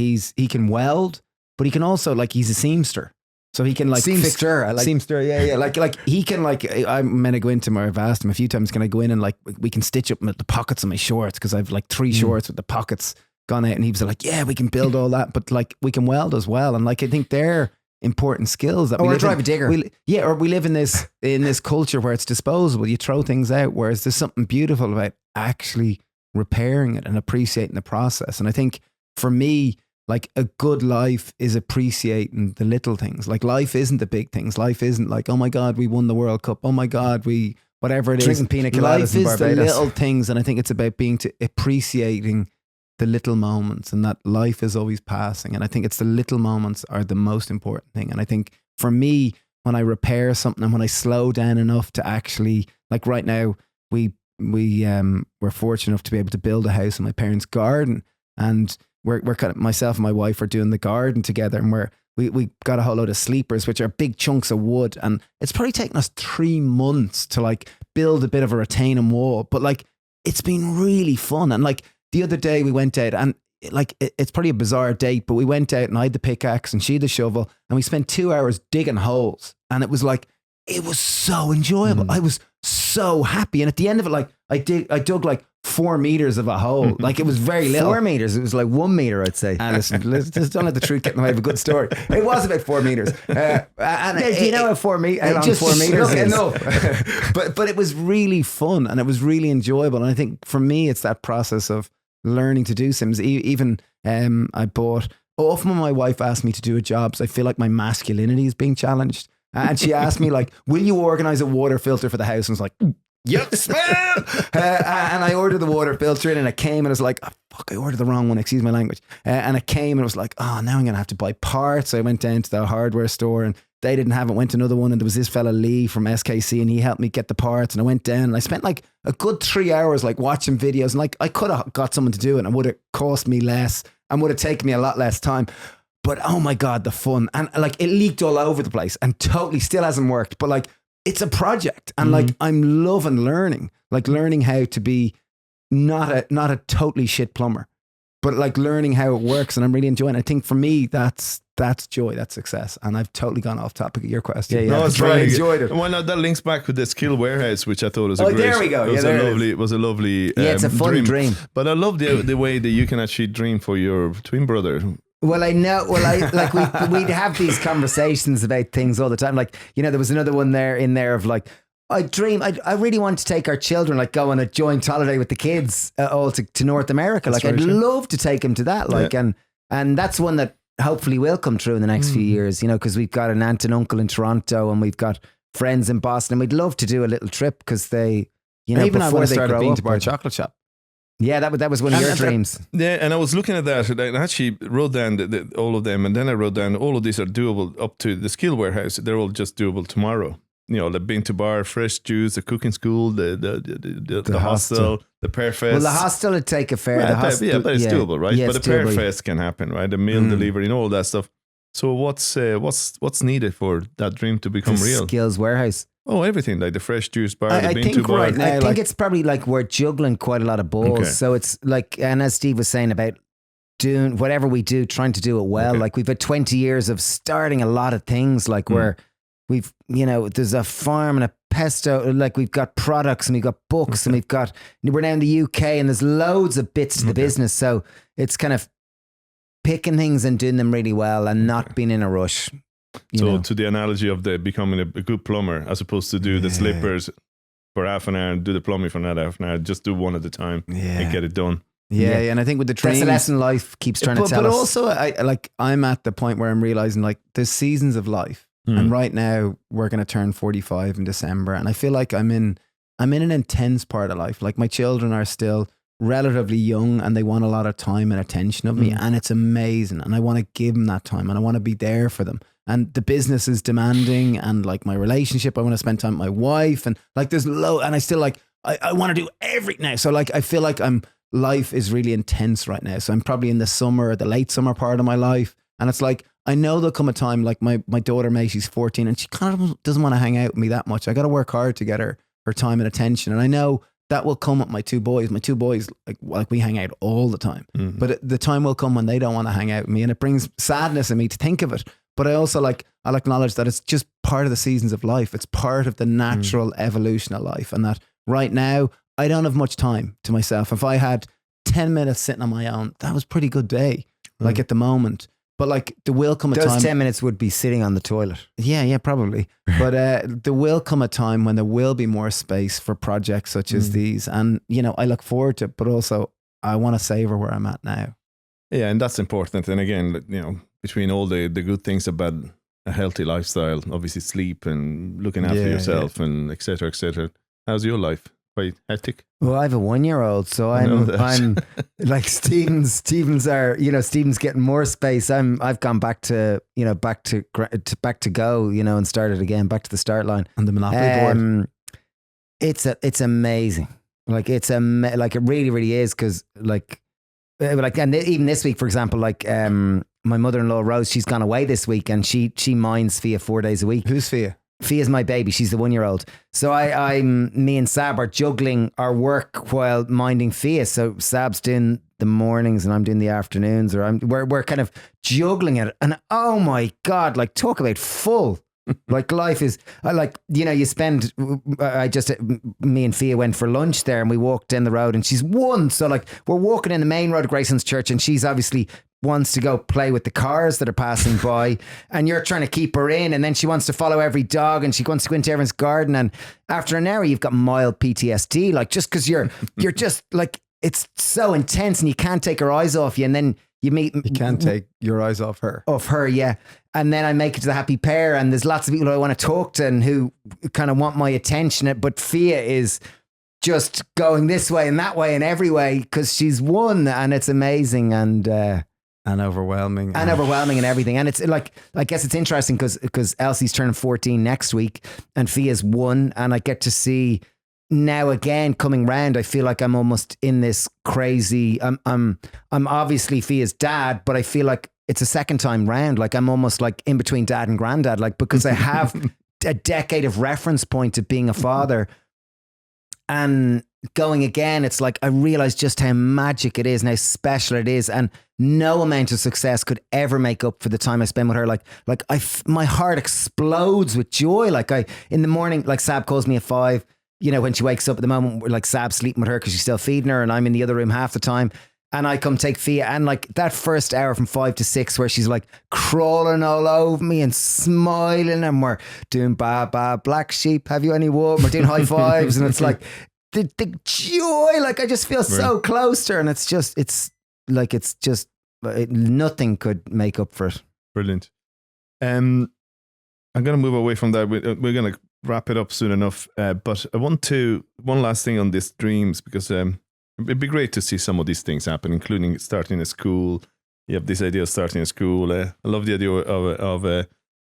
can weld, but he can also he's a seamster, so he can seamster. Seamster, yeah. Like he can I'm meant to go into him, or I've asked him a few times, can I go in and we can stitch up the pockets of my shorts because I've 3 shorts with the pockets gone out, and he was like, yeah, we can build all that, but we can weld as well, and I think they're important skills that Or we a drive a digger. or we live in this culture where it's disposable. You throw things out, whereas there's something beautiful about actually repairing it and appreciating the process. And I think for me, like a good life is appreciating the little things. Like life isn't the big things. Life isn't like, oh my God, we won the World Cup. Oh my God, we whatever it is. Drinking pina coladas Life in is the Barbados. little things, and I think it's about appreciating the little moments, and that life is always passing. And I think it's the little moments are the most important thing. And I think for me, when I repair something and when I slow down enough to actually, like right now, we're fortunate enough to be able to build a house in my parents' garden, and we're kind of, myself and my wife are doing the garden together, and we got a whole load of sleepers, which are big chunks of wood, and it's probably taken us 3 months to like build a bit of a retaining wall, but like it's been really fun. And like the other day we went out, and like it's probably a bizarre date, but we went out and I had the pickaxe and she had the shovel, and we spent 2 hours digging holes, and it was like, it was so enjoyable. I was so happy, and at the end of it, like I dug like 4 meters of a hole. Like it was very little. 4 meters. It was like 1 meter, I'd say. And listen, just don't let the truth get in the way of a good story. It was about 4 meters. And Do you know how 4 meters? 4 meters okay, is? no. but it was really fun, and it was really enjoyable. And I think for me, it's that process of learning to do things. Even I bought. Often when my wife asked me to do a job, so I feel like my masculinity is being challenged. And she asked me like, "Will you organize a water filter for the house?" And I was like, yes, man. And I ordered the water filter in, and it came, and I was like, oh, fuck, I ordered the wrong one. Excuse my language. And it came, and it was like, oh, now I'm going to have to buy parts. So I went down to the hardware store, and they didn't have it. Went to another one, and there was this fella Lee from SKC, and he helped me get the parts. And I went down, and I spent like a good 3 hours like watching videos, and like I could have got someone to do it, and it would have cost me less and would have taken me a lot less time. But oh my God, the fun. And like it leaked all over the place and totally still hasn't worked. But like it's a project, and like I'm loving learning how to be not a totally shit plumber, but like learning how it works, and I'm really enjoying it. I think for me, that's joy, that's success. And I've totally gone off topic of your question. Yeah. No, it's I really enjoyed it. Well, no, that links back with the skill warehouse, which I thought was a great. There we go. It was a lovely. It's a fun dream. But I love the way that you can actually dream for your twin brother. Well, I know. Well, I like we'd have these conversations about things all the time. Like, you know, there was another one in there of like, I really want to take our children, like go on a joint holiday with the kids all to North America. Like I'd love to take them to that. Like, and that's one that hopefully will come true in the next few years, you know, because we've got an aunt and uncle in Toronto, and we've got friends in Boston. We'd love to do a little trip because they, you know, and even I before want to they start a grow bean up. to bar chocolate shop. Yeah, that was one of your dreams. Yeah, and I was looking at that, and I actually wrote down all of them, and then I wrote down all of these are doable up to the skill warehouse. They're all just doable tomorrow. You know, the bean to bar, fresh juice, the cooking school, the hostel, the Pear Fest. Well, the hostel would take a fair. But it's doable, right? Yeah, but the Pear Fest can happen, right? The meal delivery and all that stuff. So what's needed for that dream to become real? Skills warehouse. Oh, everything like the fresh juice bar, the I bean think to bar. right now, I think it's probably like we're juggling quite a lot of balls. Okay. So it's like, and as Steve was saying about doing whatever we do, trying to do it well. Okay. Like we've had 20 years of starting a lot of things. Like where we've, you know, there's a farm and a pesto. Like we've got products and we've got books and we're now in the UK, and there's loads of bits to the business. So it's kind of picking things and doing them really well and not being in a rush. So know. to the analogy of becoming a good plumber, as opposed to do the slippers for half an hour and do the plumbing for another half an hour, just do one at a time and get it done. Yeah, and I think with the dreams, that's a lesson life keeps trying to tell but us. also, I'm at the point where I'm realizing like there's seasons of life, and right now we're going to turn 45 in December, and I feel like I'm in an intense part of life. Like my children are still relatively young, and they want a lot of time and attention of me, and it's amazing, and I want to give them that time, and I want to be there for them. And the business is demanding, and like my relationship, I want to spend time with my wife, and like there's and I still like I want to do everything now. So like I feel like life is really intense right now. So I'm probably in the summer or the late summer part of my life, and it's like I know there'll come a time, like my daughter May, she's 14, and she kind of doesn't want to hang out with me that much. I got to work hard to get her time and attention, and I know that will come with my two boys. My two boys, like we hang out all the time, but the time will come when they don't want to hang out with me, and it brings sadness in me to think of it. But I also I'll acknowledge that it's just part of the seasons of life. It's part of the natural evolution of life, and that right now I don't have much time to myself. If I had 10 minutes sitting on my own, that was a pretty good day. Like at the moment, But like there will come a Those time. 10 minutes would be sitting on the toilet. Yeah, probably. But there will come a time when there will be more space for projects such as these. And, I look forward to it, but also I want to savor where I'm at now. Yeah, and that's important. And again, between all the good things about a healthy lifestyle, obviously sleep and looking after yourself and et cetera, et cetera. How's your life? Quite hectic? Well, I have a 1-year-old, so I'm like Stephen's Stephen's getting more space. I've gone back to go, and started again, back to the start line. On the Monopoly board. It's amazing. Like it really, really is. Cause and even this week, for example, my mother-in-law Rose, she's gone away this week and she minds Fia 4 days a week. Who's Fia? Fia's my baby. She's the 1-year-old. So me and Sab are juggling our work while minding Fia. So Sab's doing the mornings and I'm doing the afternoons, or we're kind of juggling it. And oh my God, like talk about full. Like life is you spend, me and Fia went for lunch there and we walked down the road and she's one. So like we're walking in the main road of Grayson's Church and she's obviously wants to go play with the cars that are passing by and you're trying to keep her in, and then she wants to follow every dog and she wants to go into everyone's garden, and after an hour you've got mild PTSD, like just because you're just like, it's so intense and you can't take her eyes off you, and then you can't take your eyes off her. Yeah. And then I make it to the Happy Pear and there's lots of people who I want to talk to and who kind of want my attention, but Fia is just going this way and that way and every way because she's one, and it's amazing and overwhelming. And overwhelming and everything. And it's like, I guess it's interesting because Elsie's turning 14 next week and Fia's 1, and I get to see now again coming round. I feel like I'm almost in this crazy, I'm obviously Fia's dad, but I feel like it's a second time round. Like I'm almost like in between dad and granddad, like because I have a decade of reference point of being a father. And going again, it's like I realize just how magic it is and how special it is, and no amount of success could ever make up for the time I spend with her. My heart explodes with joy. In the morning, like Sab calls me at 5. When she wakes up at the moment, we're like Sab's sleeping with her because she's still feeding her, and I'm in the other room half the time. And I come take Fia, and like that first hour from 5 to 6 where she's like crawling all over me and smiling, and we're doing ba black sheep, have you any wood? We're doing high fives, and it's like the joy, like I just feel so close to her, and it's nothing could make up for it. Brilliant. I'm going to move away from that. We're going to wrap it up soon enough. But I want one last thing on this dreams, because it'd be great to see some of these things happen, including starting a school. You have this idea of starting a school. I love the idea of a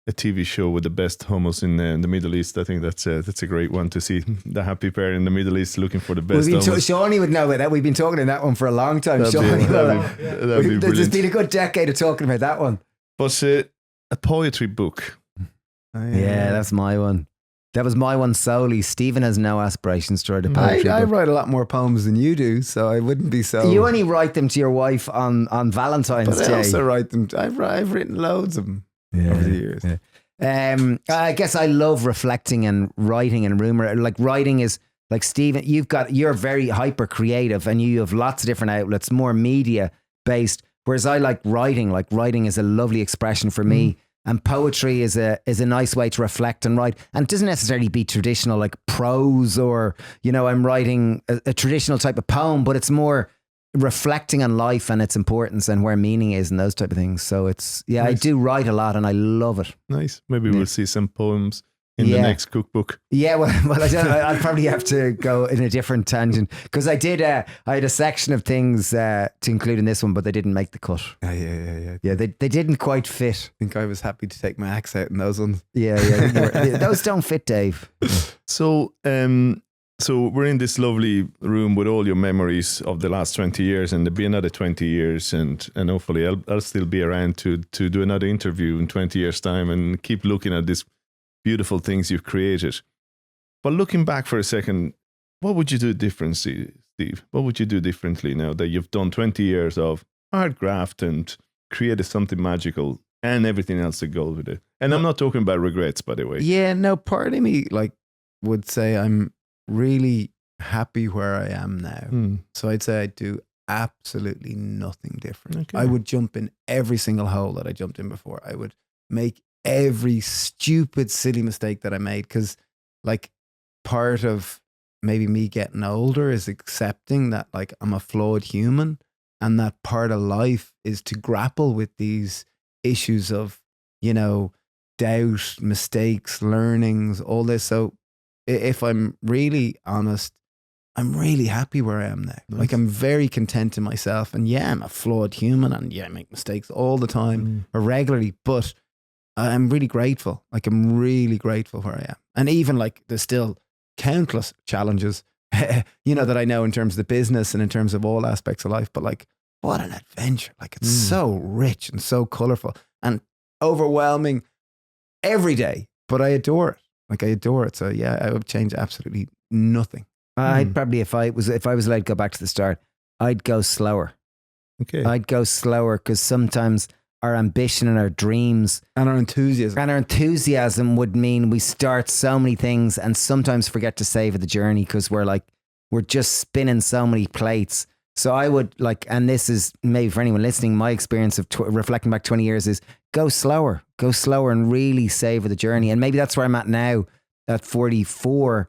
TV show with the best hummus in the Middle East. I think that's a great one to see. The Happy Pear in the Middle East looking for the best hummus. Shawnee would know about that. We've been talking in that one for a long time. That'd be brilliant. There's been a good decade of talking about that one. But a poetry book. Oh, yeah, that's my one. That was my one solely. Stephen has no aspirations to write a poetry I book. write a lot more poems than you do, so I wouldn't be so... You only write them to your wife on Valentine's Day. I also write them... I've written loads of them over the years. Yeah. I guess I love reflecting and writing and rumor. Like writing is... Like Stephen, you're very hyper creative and you have lots of different outlets, more media based. Whereas I like writing. Like writing is a lovely expression for me. And poetry is a nice way to reflect and write. And it doesn't necessarily be traditional like prose or, I'm writing a traditional type of poem, but it's more reflecting on life and its importance and where meaning is and those type of things. So it's, nice. I do write a lot and I love it. Nice. Maybe we'll see some poems in the next cookbook. Yeah, well, I'll probably have to go in a different tangent because I had a section of things to include in this one, but they didn't make the cut. Yeah. Yeah, they didn't quite fit. I think I was happy to take my axe out in those ones. Yeah. Those don't fit, Dave. So we're in this lovely room with all your memories of the last 20 years, and there'll be another 20 years, and hopefully I'll still be around to do another interview in 20 years' time and keep looking at this beautiful things you've created. But looking back for a second, what would you do differently, Steve? What would you do differently now that you've done 20 years of hard graft and created something magical and everything else that goes with it? And I'm not talking about regrets, by the way. Yeah, no, part of me would say I'm really happy where I am now. So I'd say I'd do absolutely nothing different. Okay. I would jump in every single hole that I jumped in before. I would make every stupid, silly mistake that I made, because like part of maybe me getting older is accepting that like I'm a flawed human, and that part of life is to grapple with these issues of, you know, doubt, mistakes, learnings, all this. So if I'm really honest, I'm really happy where I am now. Nice. Like I'm very content in myself, and yeah, I'm a flawed human, and yeah, I make mistakes all the time or regularly, but I'm really grateful. Like I'm really grateful where I am. And even like there's still countless challenges, you know, that I know in terms of the business and in terms of all aspects of life, but like what an adventure. Like it's so rich and so colorful and overwhelming every day, but I adore it. Like I adore it. So yeah, I would change absolutely nothing. I'd probably, if I was allowed to go back to the start, I'd go slower. Okay. I'd go slower, because sometimes our ambition and our dreams And our enthusiasm would mean we start so many things and sometimes forget to savor the journey, because we're just spinning so many plates. So I would like, and this is maybe for anyone listening, my experience of reflecting back 20 years is go slower and really savor the journey. And maybe that's where I'm at now at 44,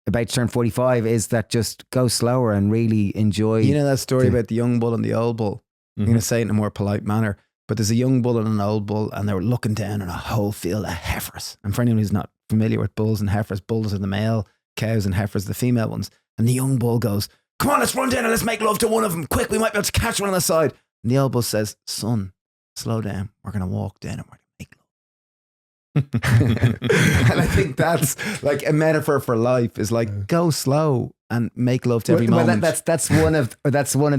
about to turn 45, is that just go slower and really enjoy. You know that story about the young bull and the old bull? I'm going to say it in a more polite manner, but there's a young bull and an old bull, and they were looking down on a whole field of heifers. And for anyone who's not familiar with bulls and heifers, bulls are the male cows and heifers are the female ones. And the young bull goes, "Come on, let's run down and let's make love to one of them. Quick, we might be able to catch one on the side." And the old bull says, "Son, slow down. We're going to walk down and we're going to make love." And I think that's like a metaphor for life, is like go slow and make love to every moment. That's one of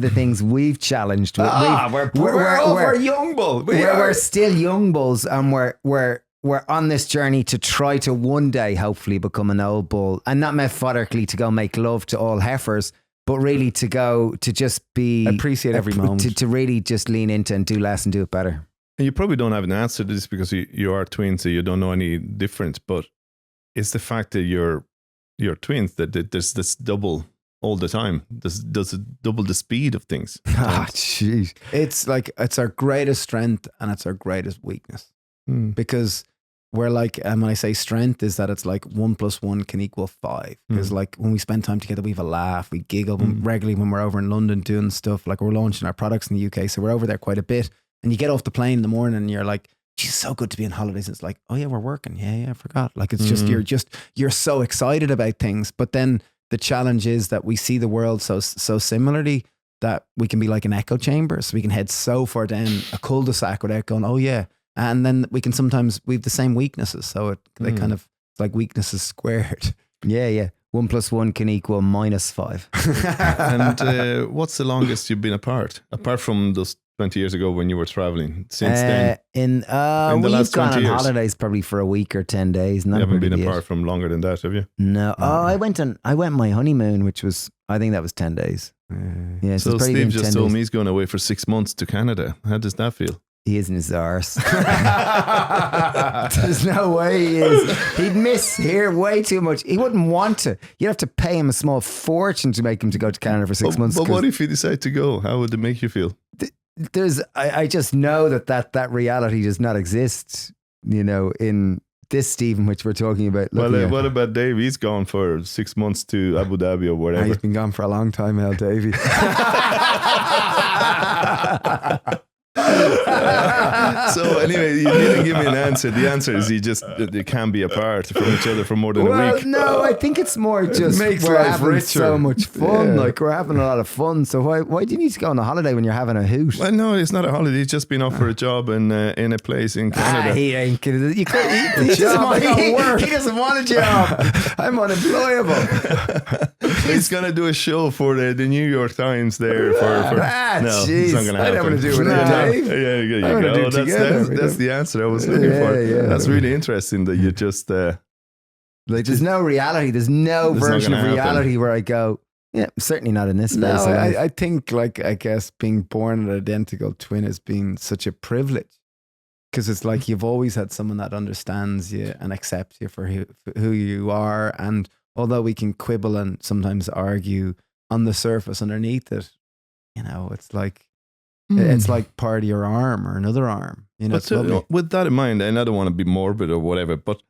the things we've challenged. We're young bull. We're still young bulls, and we're on this journey to try to one day hopefully become an old bull, and not metaphorically to go make love to all heifers, but really to go to just be appreciate every moment, to really just lean into and do less and do it better. And you probably don't have an answer to this because you are twins, so you don't know any difference. But it's the fact that you're twins that there's this double all the time. Does it double the speed of things? Ah, jeez. It's like it's our greatest strength and it's our greatest weakness, because we're like, and when I say strength, is that it's like 1 + 1 can equal 5. Because like when we spend time together, we have a laugh, we giggle regularly when we're over in London doing stuff. Like we're launching our products in the UK, so we're over there quite a bit. And you get off the plane in the morning and you're like, "Geez, so good to be on holidays." And it's like, "Oh yeah, we're working. Yeah, I forgot." Like it's just you're so excited about things. But then the challenge is that we see the world so similarly that we can be like an echo chamber. So we can head so far down a cul-de-sac without going, "Oh yeah." And then we can sometimes, we have the same weaknesses. So they kind of, it's like weaknesses squared. Yeah. 1 + 1 can equal -5. And what's the longest you've been apart from those 20 years ago when you were traveling? Since then, in the we've last gone 20 on years, holidays holidays probably for a week or 10 days. you haven't been apart from longer than that, have you? No. I went my honeymoon, which was, I think that was 10 days. Yeah. So it's Steve just told days. me he's going away for 6 months to Canada. How does that feel? He isn't his arse. There's no way he is. He'd miss here way too much. He wouldn't want to. You'd have to pay him a small fortune to make him to go to Canada for 6 months. But what if he decided to go? How would it make you feel? I just know that reality does not exist, you know, in this Stephen, which we're talking about. Well, what about Dave? He's gone for 6 months to Abu Dhabi or whatever. He's been gone for a long time now, Davey. So anyway, you didn't give me an answer. The answer is they can be apart from each other for more than a week. No, I think it's more just makes we're life having richer. so much fun. Yeah. Like we're having a lot of fun. So why do you need to go on a holiday when you're having a hoot? Well, no, it's not a holiday. He's just been offered a job in a place in Canada. He ain't kidding. He doesn't want a job. I'm unemployable. He's going to do a show for the New York Times there. No, it's not going to happen. I don't want to do it. Dave. Yeah, there you I wanna do go. it together. That's the answer I was looking for. Yeah. That's really interesting that you just... Like there's no reality. There's no It's not version of gonna reality where I go, yeah, certainly not in this space. No, of life. I think like, I guess being born an identical twin has been such a privilege, because it's like you've always had someone that understands you and accepts you for who you are. And although we can quibble and sometimes argue on the surface underneath it, you know, it's like part of your arm or another arm. You know, But it's lovely. with that in mind, and I don't want to be morbid or whatever, but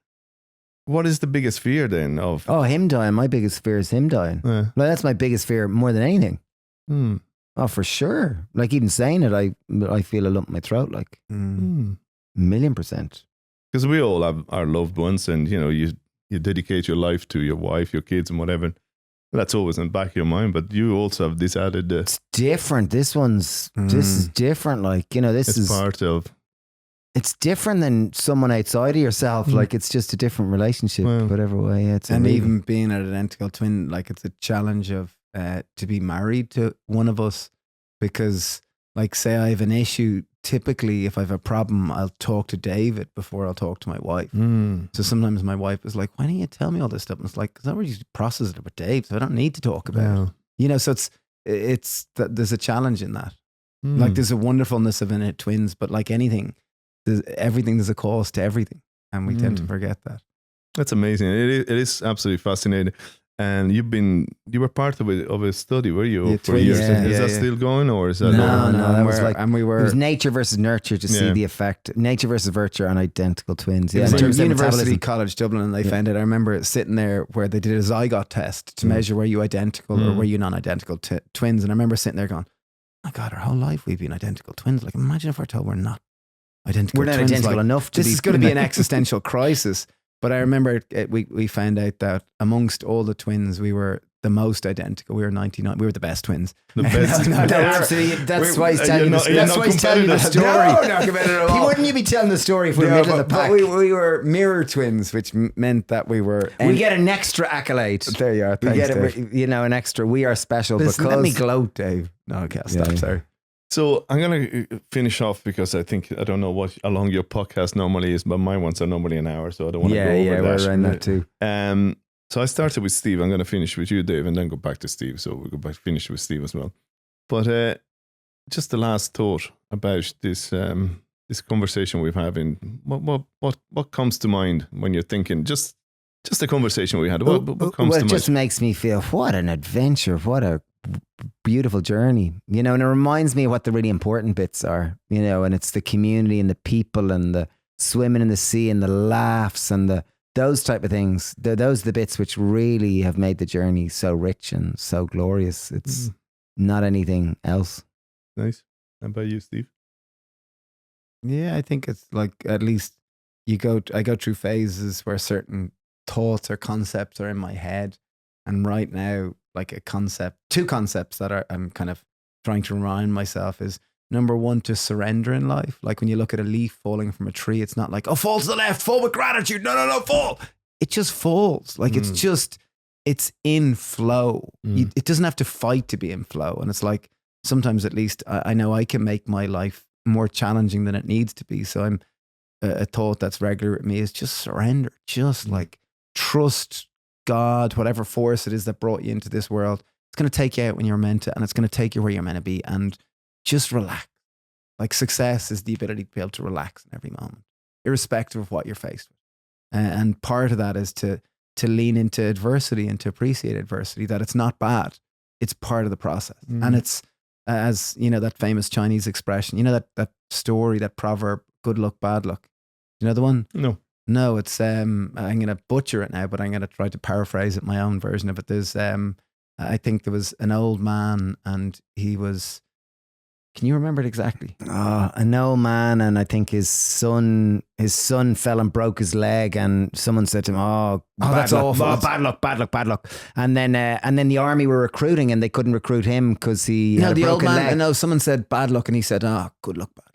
what is the biggest fear then of? Oh, him dying. My biggest fear is him dying. Like, that's my biggest fear more than anything. Oh, for sure. Like, even saying it, I feel a lump in my throat, like 1,000,000%. Because we all have our loved ones, and you know, you dedicate your life to your wife, your kids, and whatever. That's always in the back of your mind, but you also have this added. It's different. This is different. Like, you know, this is part of. It's different than someone outside of yourself. Like, it's just a different relationship, whatever way. It's and even being an identical twin, like, it's a challenge of to be married to one of us, because, like, say I have an issue. Typically, if I have a problem, I'll talk to David before I'll talk to my wife. So sometimes my wife is like, "Why don't you tell me all this stuff?" And it's like, because I already processed it with Dave, so I don't need to talk about it. You know, so it's there's a challenge in that. Like, there's a wonderfulness of it twins, but like anything, there's a cost to everything, and we tend to forget that. That's amazing. It is absolutely fascinating. And you were part of a study, were you? For years. Is that still going, or is that no? That was like, and we were. It was nature versus nurture to see the effect. Nature versus virtue on identical twins. Yeah, in terms of University metabolism. College Dublin, and they found it. I remember sitting there where they did a zygote test to measure were you identical or were you non-identical twins. And I remember sitting there going, "My God, our whole life we've been identical twins. Like, imagine if we're told we're not identical. We're not twins. identical Like, enough to this be. is going to be an existential crisis." But I remember we found out that amongst all the twins, we were the most identical. We were 99. We were the best twins. the best? That's why he's telling the story. That's why he's telling the story. No, not competitive at all. Wouldn't you be telling the story if we were Yeah, middle of the but pack? we were mirror twins, which meant that we were. We get an extra accolade. There you are. We Thanks, get Dave. an extra. We are special Listen, because let me gloat, Dave. No, okay, I'll stop. Yeah. Sorry. So I'm going to finish off because I don't know how long your podcast normally is, but my ones are normally an hour, so I don't want to go over that. We're around that too. So I started with Steve. I'm going to finish with you, Dave, and then go back to Steve. So we'll go back finish with Steve as well. But just the last thought about this this conversation we've having. What comes to mind when you're thinking? Just the conversation we had. What comes to Well, it mind? just makes me feel, what an adventure, what a beautiful journey, you know, and it reminds me of what the really important bits are, you know, and it's the community and the people and the swimming in the sea and the laughs and those type of things. Those are the bits which really have made the journey so rich and so glorious. It's not anything else. Nice. How about you, Steve? Yeah, I think it's like, at least I go through phases where certain thoughts or concepts are in my head, and right now, like two concepts that I'm kind of trying to remind myself is, number one, to surrender in life. Like, when you look at a leaf falling from a tree, it's not like, oh, fall to the left, fall with gratitude. No, fall. It just falls. Like, it's in flow. It doesn't have to fight to be in flow. And it's like, sometimes at least I know I can make my life more challenging than it needs to be. So I'm a thought that's regular with me is just surrender. Just like trust God, whatever force it is that brought you into this world. It's going to take you out when you're meant to, and it's going to take you where you're meant to be, and just relax. Like, success is the ability to be able to relax in every moment, irrespective of what you're faced with. And part of that is to lean into adversity and to appreciate adversity, that it's not bad. It's part of the process. And it's, as you know, that famous Chinese expression, you know, that story, that proverb, good luck, bad luck. You know the one? No, it's I'm going to butcher it now, but I'm going to try to paraphrase it, my own version of it. There's I think there was an old man, and he was, can you remember it exactly? An old man, and I think his son fell and broke his leg, and someone said to him, that's awful. Bad luck. And then the army were recruiting, and they couldn't recruit him because he had a the broken old man. leg. No, someone said bad luck, and he said, good luck, bad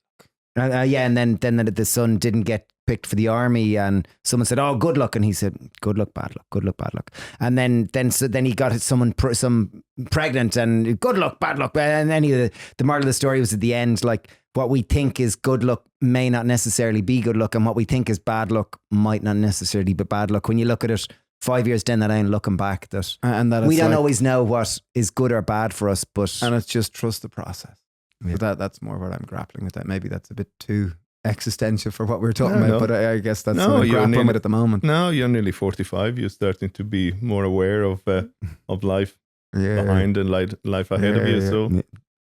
luck. And then the son didn't get picked for the army, and someone said, good luck, and he said, good luck, bad luck. And then he got some pregnant, and good luck, bad luck. And then the moral of the story was, at the end, like, what we think is good luck may not necessarily be good luck, and what we think is bad luck might not necessarily be bad luck. When you look at it 5 years down the line, looking back, that we don't always know what is good or bad for us, and it's just trust the process. Yeah. So that's more what I'm grappling with. That maybe that's a bit too existential for what we're talking about, but I guess that's what I'm grappling with at the moment. No, you're nearly 45. You're starting to be more aware of life behind and life ahead of you. So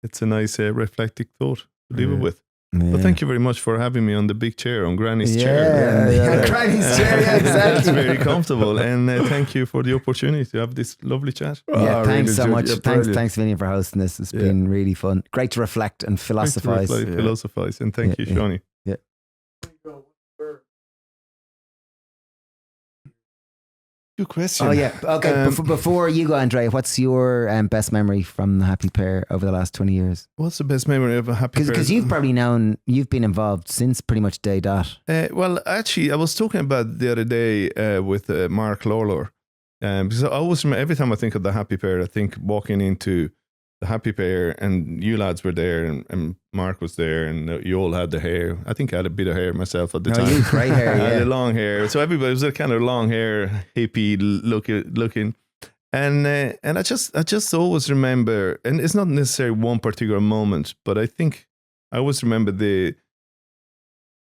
it's a nice reflective thought to leave it with. Yeah. But thank you very much for having me on the big chair, on Granny's chair. Granny's chair, yeah, exactly. It's very comfortable, and thank you for the opportunity to have this lovely chat. Yeah, thanks so much. Thanks, Thanks, Vinny, for hosting this. It's been really fun. Great to reflect and philosophize. Philosophize, and thank you, Shawnee. Yeah. Good question. Oh yeah. Okay. Before you go, Andrea, what's your best memory from the Happy Pear over the last 20 years? What's the best memory of a Happy Pear? Because you've probably you've been involved since pretty much day dot. Well, actually, I was talking about the other day with Mark Lawlor. Because I always remember, every time I think of the Happy Pear, I think walking into the Happy Pear, and you lads were there, and Mark was there, and you all had the hair. I think I had a bit of hair myself at the time. You grey hair, I had the long hair. So everybody was a kind of long hair, hippie looking. And I just always remember, and it's not necessarily one particular moment, but I think I always remember the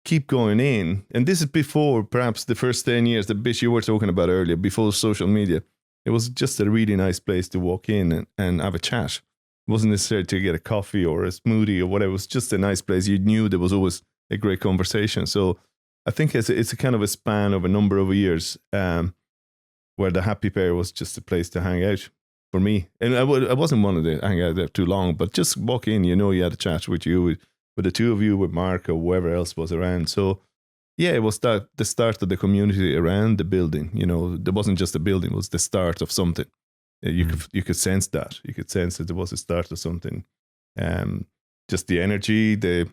keep going in. And this is before perhaps the first 10 years, the bit you were talking about earlier, before social media. It was just a really nice place to walk in and have a chat. It wasn't necessarily to get a coffee or a smoothie or whatever. It was just a nice place. You knew there was always a great conversation. So I think it's a kind of a span of a number of years where the Happy Pear was just a place to hang out for me. And I wasn't one of the hang out there too long, but just walk in, you had a chat with you, with the two of you, with Mark or whoever else was around. So yeah, it was the start of the community around the building. There wasn't just a building; it was the start of something. You could sense that. You could sense that there was a start of something. Just the energy, the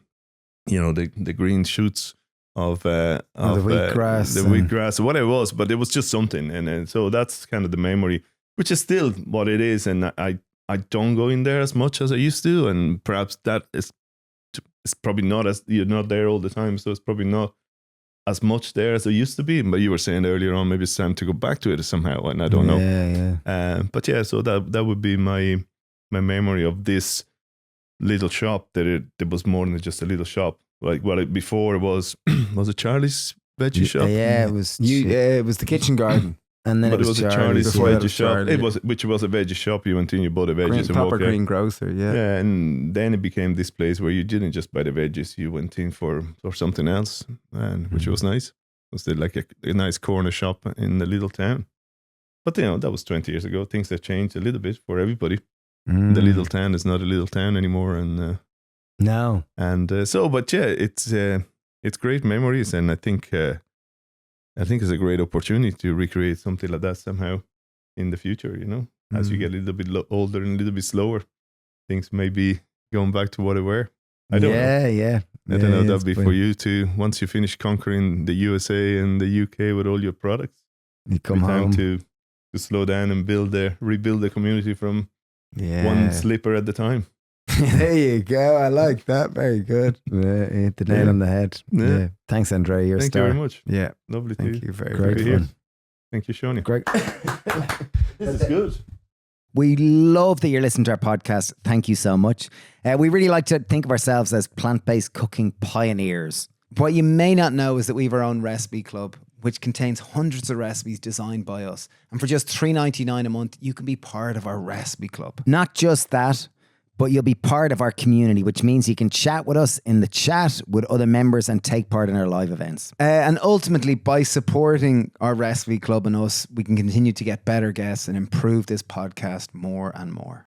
green shoots of the wheatgrass, or whatever it was. But it was just something, and so that's kind of the memory, which is still what it is. And I don't go in there as much as I used to, and perhaps that is it's probably not as you're not there all the time, so it's probably not as much there as it used to be. But you were saying earlier on, maybe it's time to go back to it somehow, and I don't know. Yeah. But yeah, so that would be my memory of this little shop. That it was more than just a little shop. Like before it was it Charlie's veggie shop? Yeah, it was. It was the kitchen garden. And then But it was a Charlie's before that veggie was shop. Charlie, Which was a veggie shop. You went in, you bought the veggies and proper walked out. green grocer, yeah. Yeah, and then it became this place where you didn't just buy the veggies, you went in for something else, and which was nice. It was like a nice corner shop in the little town. But that was 20 years ago. Things have changed a little bit for everybody. The little town is not a little town anymore, and no. And but yeah, it's great memories, and I think it's a great opportunity to recreate something like that somehow in the future. As you get a little bit older and a little bit slower, things may be going back to what they were. I don't know. Yeah. I don't know. That'd be for you too. Once you finish conquering the USA and the UK with all your products, you come home to slow down and rebuild the community from one slipper at the time. There you go. I like that. Very good. Hit the nail on the head. Yeah. Thanks, Andrea. You're a Thank star. you very much. Yeah. Lovely to Thank you very Great much. fun. Thank you, Shawnee. Great. This is good. We love that you're listening to our podcast. Thank you so much. We really like to think of ourselves as plant-based cooking pioneers. What you may not know is that we have our own recipe club, which contains hundreds of recipes designed by us. And for just $3.99 a month, you can be part of our recipe club. Not just that, but you'll be part of our community, which means you can chat with us in the chat with other members and take part in our live events. And ultimately, by supporting our recipe club and us, we can continue to get better guests and improve this podcast more and more.